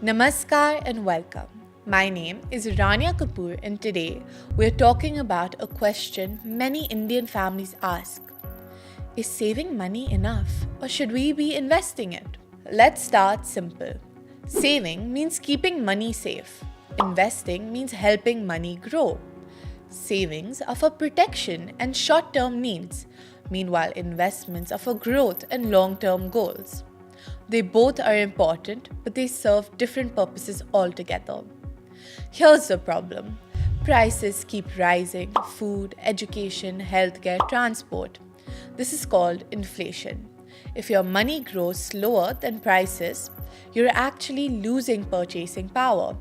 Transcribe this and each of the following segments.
Namaskar and welcome. My name is Rania Kapoor and today we're talking about a question many Indian families ask. Is saving money enough or should we be investing it? Let's start simple. Saving means keeping money safe. Investing means helping money grow. Savings are for protection and short-term needs. Meanwhile, investments are for growth and long-term goals. They both are important, but they serve different purposes altogether. Here's the problem. Prices keep rising: food, education, healthcare, transport. This is called inflation. If your money grows slower than prices, you're actually losing purchasing power.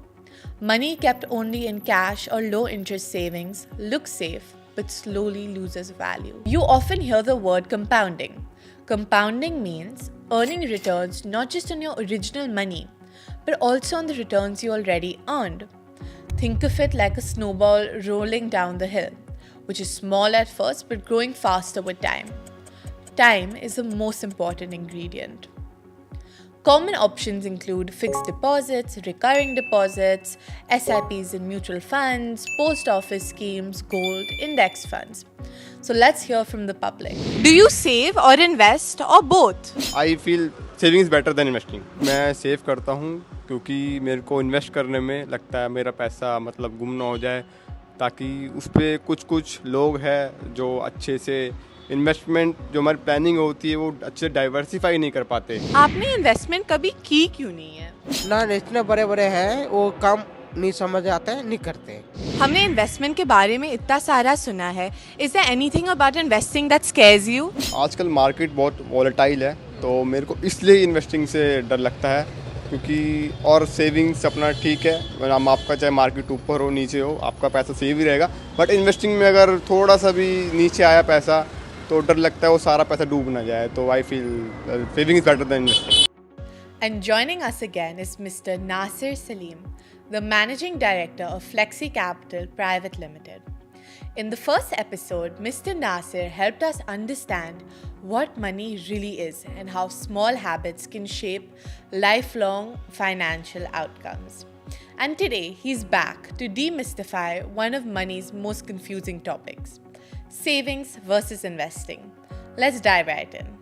Money kept only in cash or low-interest savings looks safe, but slowly loses value. You often hear the word compounding. Compounding means earning returns not just on your original money, but also on the returns you already earned. Think of it like a snowball rolling down the hill, which is small at first but growing faster with time. Time is the most important ingredient. Common options include fixed deposits, recurring deposits, SIPs in mutual funds, post office schemes, gold, index funds. So let's hear from the public. Do you save or invest or both? I feel saving is better than investing. मैं save करता हूँ क्योंकि मेरे को invest करने में लगता है मेरा पैसा मतलब गुम ना हो जाए, ताकि उस पर कुछ लोग हैं जो अच्छे से इन्वेस्टमेंट जो हमारी प्लानिंग होती है वो अच्छे से डाइवर्सिफाई नहीं कर पाते। आपने इन्वेस्टमेंट कभी की क्यों नहीं है? ना इतने बड़े बड़े हैं वो काम नहीं समझ आता है, नहीं करते। हमने इन्वेस्टमेंट के बारे में इतना सारा सुना है. Is there anything about investing that scares you? आजकल मार्केट बहुत वॉलेटाइल है, तो मेरे को इसलिए इन्वेस्टिंग से डर लगता है, क्योंकि और सेविंग्स अपना ठीक है, हम आपका चाहे मार्केट ऊपर हो नीचे हो आपका पैसा सेव ही रहेगा, बट इन्वेस्टिंग में अगर थोड़ा सा भी नीचे आया पैसा तो डर लगता है वो सारा पैसा डूब ना जाए, तो I feel saving is better than investing. And joining us again is Mr. Nasir Salim, the Managing Director of Flexi Capital Private Limited. In the first episode, Mr. Nasir helped us understand what money really is and how small habits can shape lifelong financial outcomes. And today, he's back to demystify one of money's most confusing topics: savings versus investing. Let's dive right in.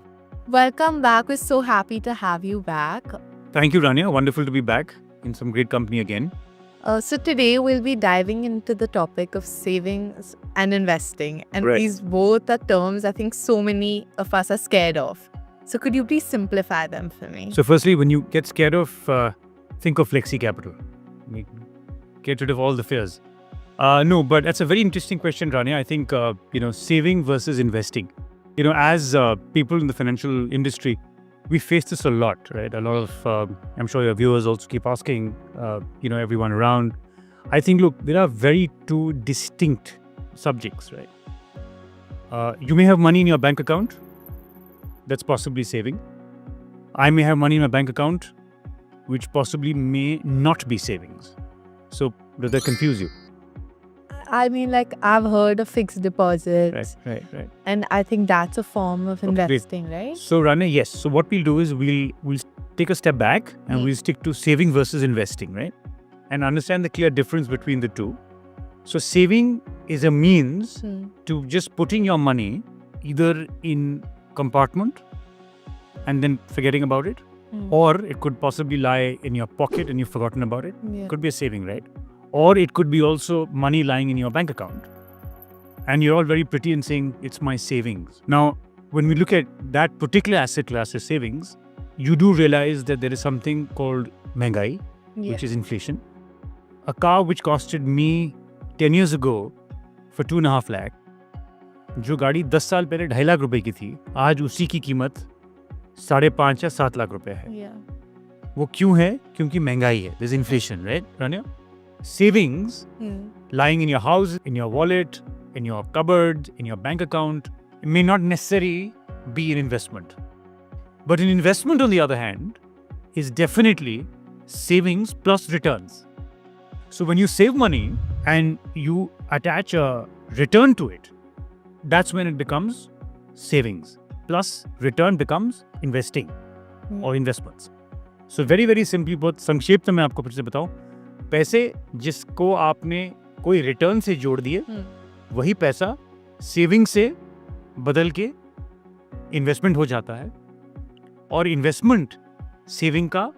Welcome back. We're so happy to have you back. Thank you, Rania. Wonderful to be back in some great company again. So today we'll be diving into the topic of savings and investing. And Right. these both are terms I think so many of us are scared of. So could you please simplify them for me? So, firstly, when you get scared of, think of Flexi Capital. Get rid of all the fears. No, but that's a very interesting question, Rania. I think, saving versus investing. As people in the financial industry, we face this a lot, right? A lot of, I'm sure your viewers also keep asking, everyone around. I think, look, there are very two distinct subjects, right? You may have money in your bank account. That's possibly saving. I may have money in my bank account, which possibly may not be savings. So, does that confuse you? I mean, like, I've heard of fixed deposits. Right. And I think that's a form of Okay. investing, right? So, Rania, yes. So, what we'll do is we'll take a step back and we'll stick to saving versus investing, right? And understand the clear difference between the two. So, saving is a means to just putting your money either in compartment and then forgetting about it, or it could possibly lie in your pocket and you've forgotten about it. Yeah. Could be a saving, right? Or it could be also money lying in your bank account. And you're all very pretty and saying, it's my savings. Now, when we look at that particular asset class as savings, you do realize that there is something called महंगाई, which is inflation. A car which costed me 10 years ago for 2.5 lakh, जो गाड़ी 10 साल पहले 2.5 लाख रुपए की थी, आज उसी की कीमत 5.5 या 7 लाख रुपए है. Yeah. वो क्यों है? क्योंकि महंगाई है. There's inflation, right, Rania? Savings lying in your house, in your wallet, in your cupboard, in your bank account, it may not necessarily be an investment. But an investment, on the other hand, is definitely savings plus returns. So when you save money and you attach a return to it, that's when it becomes savings. Plus return becomes investing or investments. So very very simply, बहुत संक्षेप में मैं आपको फिर से बताऊं, पैसे जिसको आपने कोई रिटर्न से जोड़ दिए, वही पैसा सेविंग से बदल के इन्वेस्टमेंट हो जाता है, और इन्वेस्टमेंट सेविंग का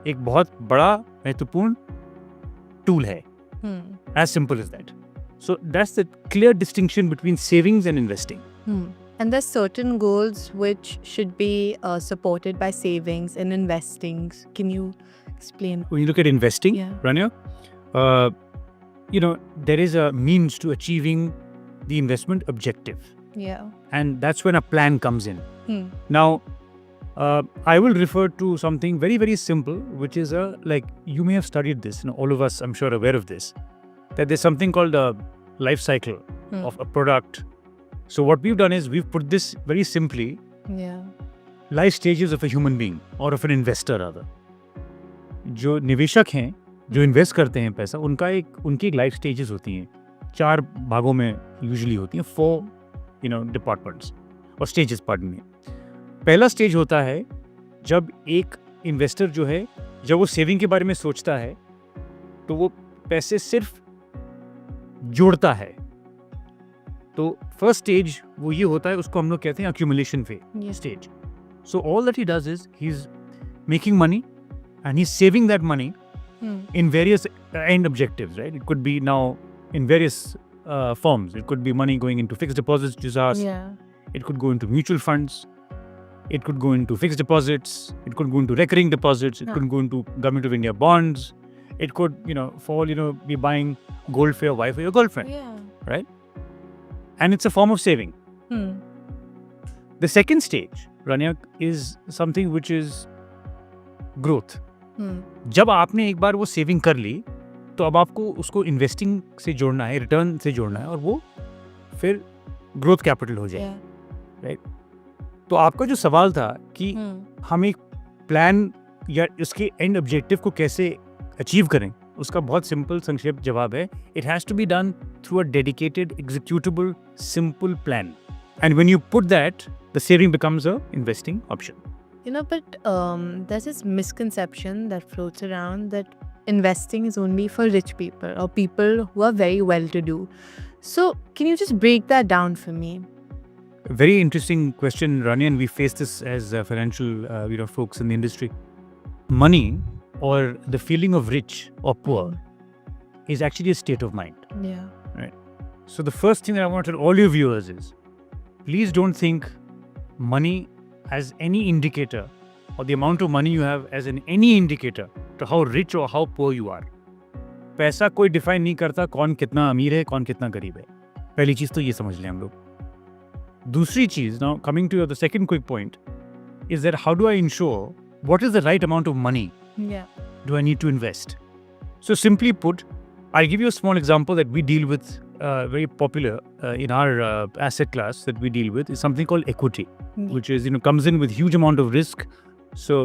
एक बहुत बड़ा महत्वपूर्ण टूल है. As simple as that. So that's the clear distinction between savings and investing. And there's certain goals which should be supported by savings and investing. Can you explain? When you look at investing, Yeah. Rania, there is a means to achieving the investment objective. Yeah. And that's when a plan comes in. Now, I will refer to something very, very simple, which is like you may have studied this, all of us, I'm sure, are aware of this, that there's something called a life cycle of a product. So what we've done is we've put this very simply, Yeah. life stages of a human being or of an investor rather. जो निवेशक हैं, जो invest करते हैं पैसा, उनकी एक life stages होती हैं, 4 भागों में यूजुअली होती हैं, 4 डिपार्टमेंट्स और स्टेजेस, पार्डन में. पहला स्टेज होता है जब एक इन्वेस्टर जो है, जब वो सेविंग के बारे में सोचता है, तो वो पैसे सिर्फ जोड़ता है. तो फर्स्ट स्टेज वो ये होता है, उसको हम लोग कहते हैं accumulation stage. So all that he does is he is making money and he is saving that money in various end objectives, right? It could be now in various forms. It could be money going into fixed deposits, which is ours. Yeah. It could go into mutual funds. It could go into fixed deposits. It could go into recurring deposits. It could go into Government of India bonds. It could, be buying gold for your wife or your girlfriend, Yeah. right? And it's a form of saving. The second stage, Rania, is something which is growth. जब आपने एक बार वो saving कर ली, तो अब आपको उसको investing से जोड़ना है, रिटर्न से जोड़ना है, और वो फिर ग्रोथ कैपिटल हो जाए. Yeah. राइट? तो आपका जो सवाल था कि हम एक प्लान या उसके एंड ऑब्जेक्टिव को कैसे अचीव करें, उसका बहुत सिंपल संक्षेप जवाब है, it has to be done through a dedicated executable simple plan, and when you put that, the saving becomes a investing option. But there's this misconception that floats around that investing is only for rich people or people who are very well-to-do. So, can you just break that down for me? Very interesting question, Rani, and we face this as financial, folks in the industry. Money, or the feeling of rich or poor, is actually a state of mind. Yeah. Right. So the first thing that I want to tell all your viewers is, please don't think money as any indicator, or the amount of money you have as any indicator to how rich or how poor you are. पैसा कोई define नहीं करता कौन कितना अमीर है, कौन कितना गरीब है. पहली चीज तो ये समझ लें हम लोग. दूसरी चीज, now coming to the second quick point, is that how do I ensure what is the right amount of money Yeah. do I need to invest? So simply put, I'll give you a small example that we deal with, very popular in our asset class that we deal with, is something called equity, which is, comes in with huge amount of risk. So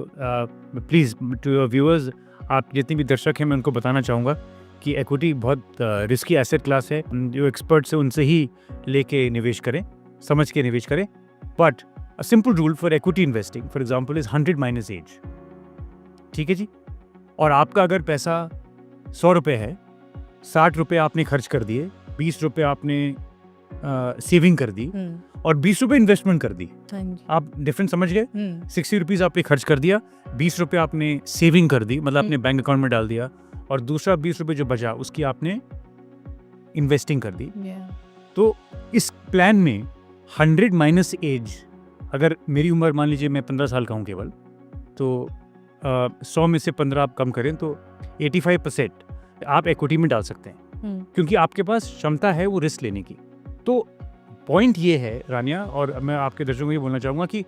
please, to your viewers, आप जितने भी दर्शक हैं, मैं उनको बताना चाहूँगा कि equity बहुत रिस्की एसेट क्लास है. जो एक्सपर्ट्स हैं उनसे ही लेके निवेश करें, समझ के निवेश करें. But a simple rule for equity investing, for example, is 100 minus age. ठीक है जी. और आपका अगर पैसा 100 रुपये है, 60 रुपये आपने खर्च कर दिए, 20 रुपये आपने सेविंग कर दी, और 20 रुपये इन्वेस्टमेंट कर दी. आप डिफरेंस समझ गए? 60 रुपीज़ आपने खर्च कर दिया, 20 रुपये आपने सेविंग कर दी, मतलब अपने बैंक अकाउंट में डाल दिया, और दूसरा 20 रुपये जो बचा उसकी आपने इन्वेस्टिंग कर दी. तो इस प्लान में 100 माइनस एज, अगर मेरी उम्र मान लीजिए मैं 15 साल का हूँ केवल, तो 100 में से 15 आप कम करें तो 85% आप इक्विटी में डाल सकते हैं, क्योंकि आपके पास क्षमता है वो रिस्क लेने की. तो पॉइंट ये है रानिया, और मैं आपके दर्शकों को ये बोलना चाहूँगा कि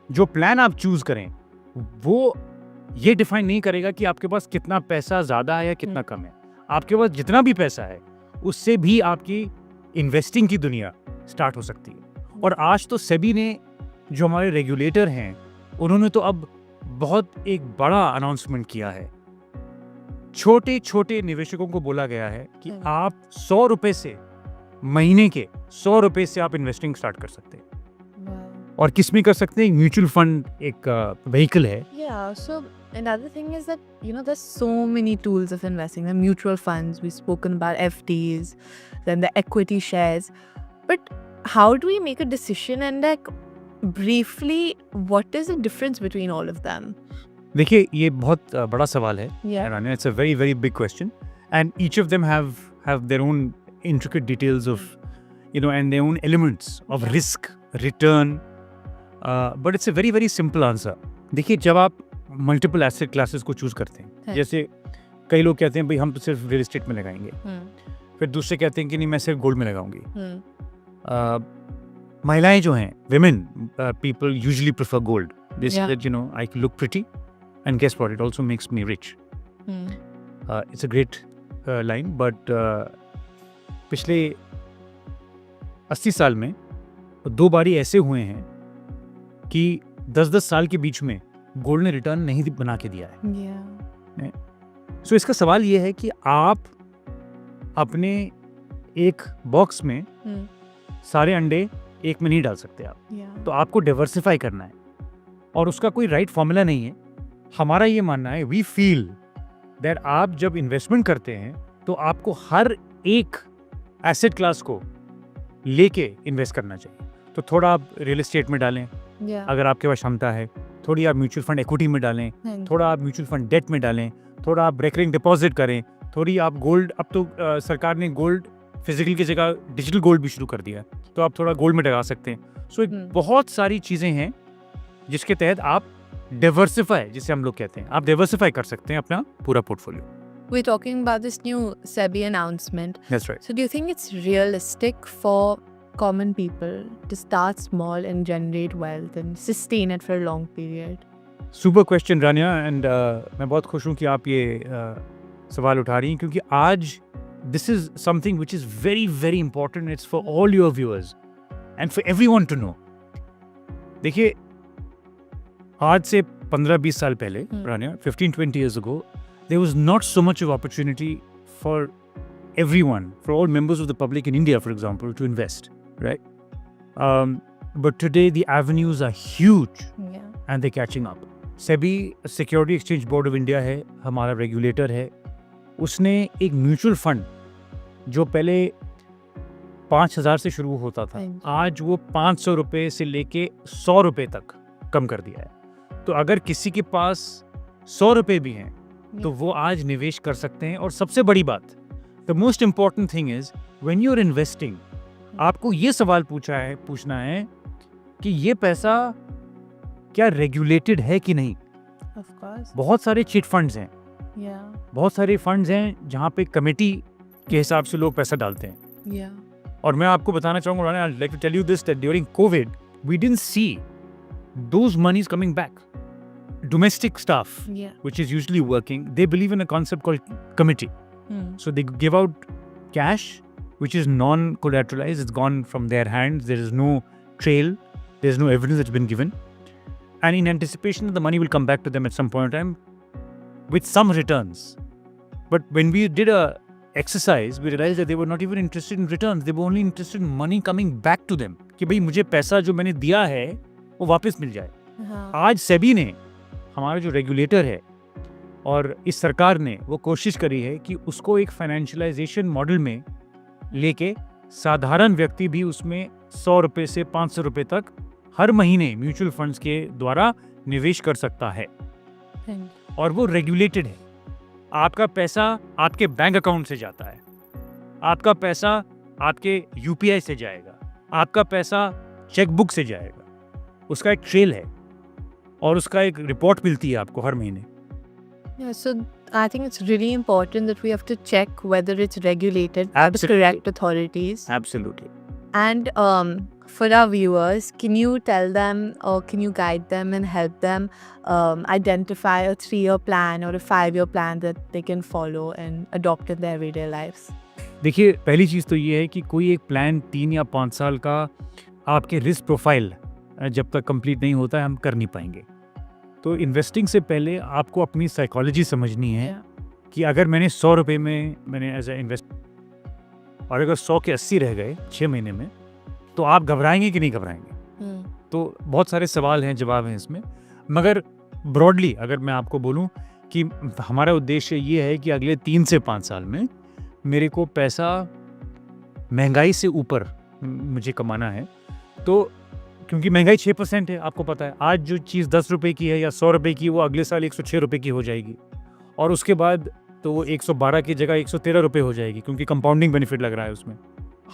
जो प्लान आप चूज़ करें वो ये डिफाइन नहीं करेगा कि आपके पास कितना पैसा ज़्यादा है या कितना कम है. आपके पास जितना भी पैसा है उससे भी आपकी इन्वेस्टिंग की दुनिया स्टार्ट हो सकती है. और आज तो सेबी ने, जो हमारे रेगुलेटर हैं, उन्होंने तो अब बहुत एक बड़ा अनाउंसमेंट किया है. छोटे छोटे निवेशकों को बोला गया है कि आप 100 रुपये से, महीने के 100 रुपये से आप इन्वेस्टिंग स्टार्ट कर सकते हैं. और किस में कर सकते हैं? म्यूचुअल फंड एक व्हीकल है. Yeah, so Another thing is that, there's so many tools of investing. The mutual funds, we've spoken about FDs, then the equity shares. But how do we make a decision, and like briefly, what is the difference between all of them? देखिए ये बहुत बड़ा सवाल है Yeah. Rania. It's a very very big question, and each of them have their own intricate details of and their own elements of risk, return, but it's a very very simple answer. देखिए जब आप multiple asset classes को choose करते हैं, जैसे कई लोग कहते हैं भाई हम तो सिर्फ रियल एस्टेट में लगाएंगे, फिर दूसरे कहते हैं कि नहीं मैं सिर्फ गोल्ड में लगाऊंगी. महिलाएं जो हैं, women, people usually prefer gold. They say that I look pretty and guess what, it also makes me rich. It's a great line, but पिछले 80 साल में 2 बारी ऐसे हुए हैं कि 10-10 साल के बीच में गोल्ड ने रिटर्न नहीं बना के दिया है. सो इसका सवाल ये है कि आप अपने एक बॉक्स में सारे अंडे एक में नहीं डाल सकते आप. तो आपको डाइवर्सिफाई करना है, और उसका कोई राइट फॉर्मूला नहीं है. हमारा ये मानना है, वी फील दैट आप जब इन्वेस्टमेंट करते हैं तो आपको हर एक एसेट क्लास को लेके इन्वेस्ट करना चाहिए. तो थोड़ा आप रियल एस्टेट में डालें अगर आपके पास क्षमता है, थोड़ी आप म्यूचुअल फंड इक्विटी में डालें, थोड़ा आप म्यूचुअल फंड डेट में डालें, थोड़ा आप रिकरिंग डिपॉजिट करें, थोड़ी आप गोल्ड, अब तो सरकार ने गोल्ड फिजिकल की जगह डिजिटल गोल्ड भी शुरू कर दिया है, तो आप थोड़ा गोल्ड में लगा सकते हैं. सो बहुत सारी चीज़ें हैं जिसके तहत आप डाइवर्सिफाई, जिसे हम लोग कहते हैं, आप डाइवर्सिफाई कर सकते हैं अपना पूरा portfolio. We're talking about this new SEBI announcement. That's right. So do you think it's realistic for common people to start small and generate wealth and sustain it for a long period? Super question Rania, and मैं बहुत खुश हूँ कि आप ये सवाल उठा रही हैं, क्योंकि आज this is something which is very very important. It's for all your viewers and for everyone to know. देखिए आज से 15-20 साल पहले रानिया, 15-20 years ago, there was not so much of opportunity for everyone, for all members of the public in India, for example, to invest, right? But today the avenues are huge and they're catching up. SEBI, Security Exchange Board of India है, हमारा regulator है. उसने एक mutual fund जो पहले 5,000 से शुरू होता था, आज वो 500 रुपये से लेके 100 रुपये तक कम कर दिया है. तो अगर किसी के पास 100 रुपये भी हैं तो वो आज निवेश कर सकते हैं. और सबसे बड़ी बात, the most important thing is when you are investing, आपको ये सवाल पूछना है कि ये पैसा क्या रेगुलेटेड है कि नहीं. Of course. बहुत सारे चिट फंड्स हैं, बहुत सारे फंड्स हैं जहाँ पे कमेटी के हिसाब से लोग पैसा डालते हैं. और मैं आपको बताना चाहूँगा, I'd like to tell you this, that during COVID we didn't see those monies coming back. Domestic staff, which is usually working, they believe in a concept called committee. So they give out cash, which is non-collateralized. It's gone from their hands. There is no trail. There's no evidence that's been given. And in anticipation that the money will come back to them at some point in time with some returns. But when we did a exercise, we realized that they were not even interested in returns. They were only interested in money coming back to them. कि भाई मुझे पैसा जो मैंने दिया है वो वापस मिल जाए. आज सेबी ने, हमारा जो रेगुलेटर है, और इस सरकार ने वो कोशिश करी है कि उसको एक फाइनेंशियलाइजेशन मॉडल में लेके साधारण व्यक्ति भी उसमें 100 रुपये से 500 रुपये तक हर महीने म्यूचुअल फंड्स के द्वारा निवेश कर सकता है. और वो रेगुलेटेड है. आपका पैसा आपके बैंक अकाउंट से जाता है, आपका पैसा आपके यूपीआई से जाएगा, आपका पैसा चेकबुक से जाएगा. उसका एक ट्रेल है और उसका एक रिपोर्ट मिलती है आपको हर महीने. So I think it's really important that we have to check whether it's regulated by the correct authorities. Absolutely. And for our viewers, can you tell them or can you guide them and help them identify a 3-year plan or a 5-year plan that they can follow and adopt in their everyday lives? देखिए पहली चीज़ तो ये है कि कोई एक plan 3 या 5 साल का आपके रिस्क प्रोफाइल जब तक कंप्लीट नहीं होता है हम कर नहीं पाएंगे. तो इन्वेस्टिंग से पहले आपको अपनी साइकोलॉजी समझनी है कि अगर मैंने 100 रुपये में मैंने एज ए इन्वेस्ट, और अगर 100 के 80 रह गए 6 महीने में, तो आप घबराएंगे कि नहीं घबराएंगे. तो बहुत सारे सवाल हैं, जवाब हैं इसमें, मगर ब्रॉडली अगर मैं आपको बोलूं कि हमारा उद्देश्य ये है कि अगले 3 से 5 साल में मेरे को पैसा महंगाई से ऊपर मुझे कमाना है। तो क्योंकि महंगाई 6% है, आपको पता है, आज जो चीज़ 10 रुपये की है या 100 रुपये की, वो अगले साल 106 रुपये की हो जाएगी, और उसके बाद तो वो 112 की जगह 113 रुपये हो जाएगी, क्योंकि कंपाउंडिंग बेनिफिट लग रहा है उसमें।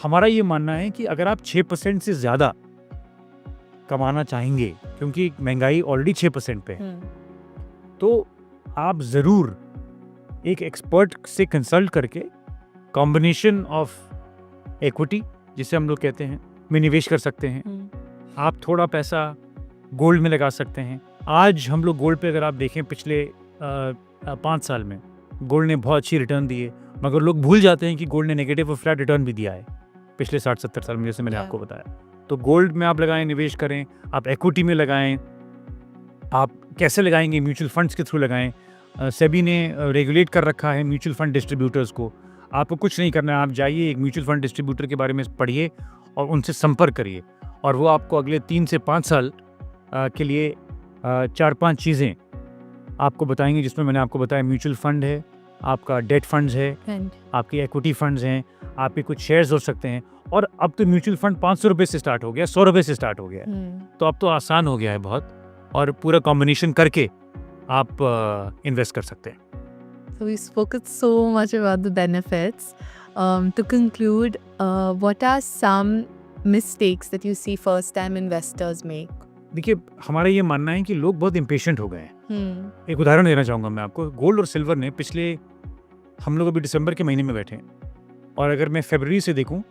हमारा ये मानना है कि अगर आप 6% से ज़्यादा कमाना चाहेंगे, क्योंकि महंगाई ऑलरेडी 6% पे है, तो आप ज़रूर एक एक्सपर्ट से कंसल्ट करके कॉम्बिनेशन ऑफ इक्विटी, जिसे हम लोग कहते हैं, में निवेश कर सकते हैं। आप थोड़ा पैसा गोल्ड में लगा सकते हैं। आज हम लोग गोल्ड पे अगर आप देखें, पिछले 5 साल में गोल्ड ने बहुत अच्छी रिटर्न दी है, मगर लोग भूल जाते हैं कि गोल्ड ने नेगेटिव और फ्लैट रिटर्न भी दिया है पिछले 60-70 साल में, जैसे मैंने आपको बताया। तो गोल्ड में आप लगाएं, निवेश करें, आप इक्विटी में लगाएं। आप कैसे लगाएंगे? म्यूचुअल फंड्स के थ्रू लगाएं। सेबी ने रेगुलेट कर रखा है म्यूचुअल फंड डिस्ट्रीब्यूटर्स को। आपको कुछ नहीं करना है, आप जाइए एक म्यूचुअल फंड डिस्ट्रीब्यूटर के बारे में पढ़िए और उनसे संपर्क करिए, और वो आपको अगले 3 से 5 साल के लिए 4-5 चीज़ें आपको बताएंगे, जिसमें मैंने आपको बताया म्यूचुअल फंड है, आपका डेट फंड्स है, आपकी इक्विटी फंड्स हैं, आपके कुछ शेयर्स हो सकते हैं। और अब तो म्यूचुअल फंड 500 रुपये से स्टार्ट हो गया, 100 रुपये से स्टार्ट हो गया, तो अब तो आसान हो गया है बहुत, और पूरा कॉम्बिनेशन करके आप इन्वेस्ट कर सकते हैं। So we spoke so much about the benefits. To conclude, what are some mistakes that you see first-time investors make? देखिए, हमारा ये मानना है कि लोग बहुत इम्पेशेंट हो गए हैं। एक उदाहरण देना चाहूँगा मैं आपको। गोल्ड और सिल्वर ने पिछले, हम लोग अभी दिसंबर के महीने में बैठे हैं, और अगर मैं फरवरी से देखूँ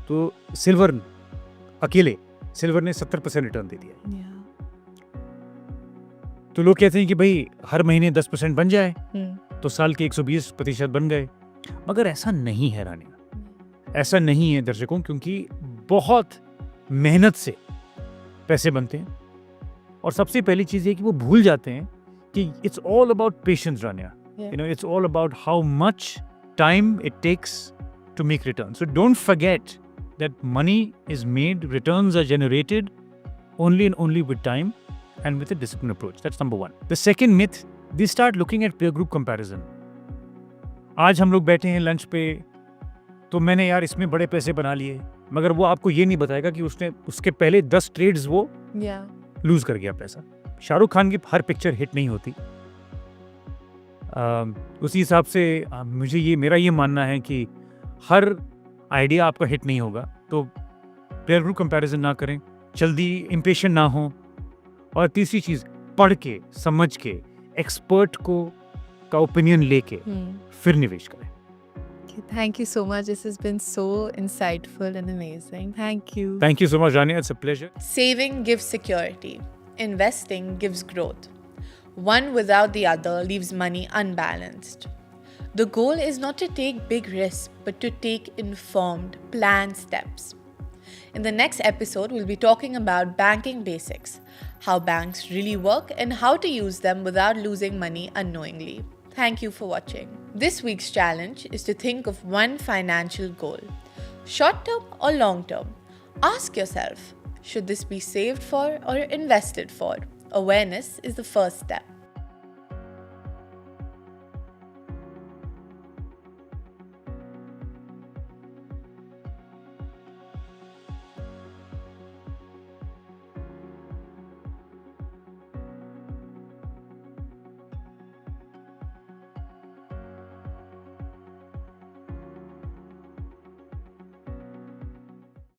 तो सिल्वर अकेले, सिल्वर ने 70% रिटर्न दे दिया। तो लोग कहते हैं कि भाई हर महीने 10% बन जाए तो साल के 120% बन गए, मगर ऐसा नहीं है रानी, ऐसा नहीं है दर्शकों, क्योंकि बहुत मेहनत से पैसे बनते हैं। और सबसे पहली चीज़ ये कि वो भूल जाते हैं कि it's all about patience Rania, you know, it's all about how much time it takes to make return. So don't forget that money is made, returns are generated only and only with time and with a disciplined approach. That's number one. The second myth, they start looking at peer group comparison. आज हम लोग बैठे हैं lunch पे, तो मैंने यार इसमें बड़े पैसे बना लिए, मगर वो आपको ये नहीं बताएगा कि उसने उसके पहले 10 ट्रेड्स वो लूज कर गया पैसा। शाहरुख खान की हर पिक्चर हिट नहीं होती। उसी हिसाब से मुझे ये, मेरा ये मानना है कि हर आइडिया आपका हिट नहीं होगा, तो पेयर ग्रुप कंपैरिजन ना करें, जल्दी इम्पेशेंट ना हो, और तीसरी चीज़, पढ़ के समझ के एक्सपर्ट को का ओपिनियन लेके फिर निवेश करें। Thank you so much. This has been so insightful and amazing. Thank you. Thank you so much, Rania. It's a pleasure. Saving gives security. Investing gives growth. One without the other leaves money unbalanced. The goal is not to take big risks, but to take informed, planned steps. In the next episode, we'll be talking about banking basics, how banks really work, and how to use them without losing money unknowingly. Thank you for watching. This week's challenge is to think of one financial goal, short term or long term. Ask yourself, should this be saved for or invested for? Awareness is the first step.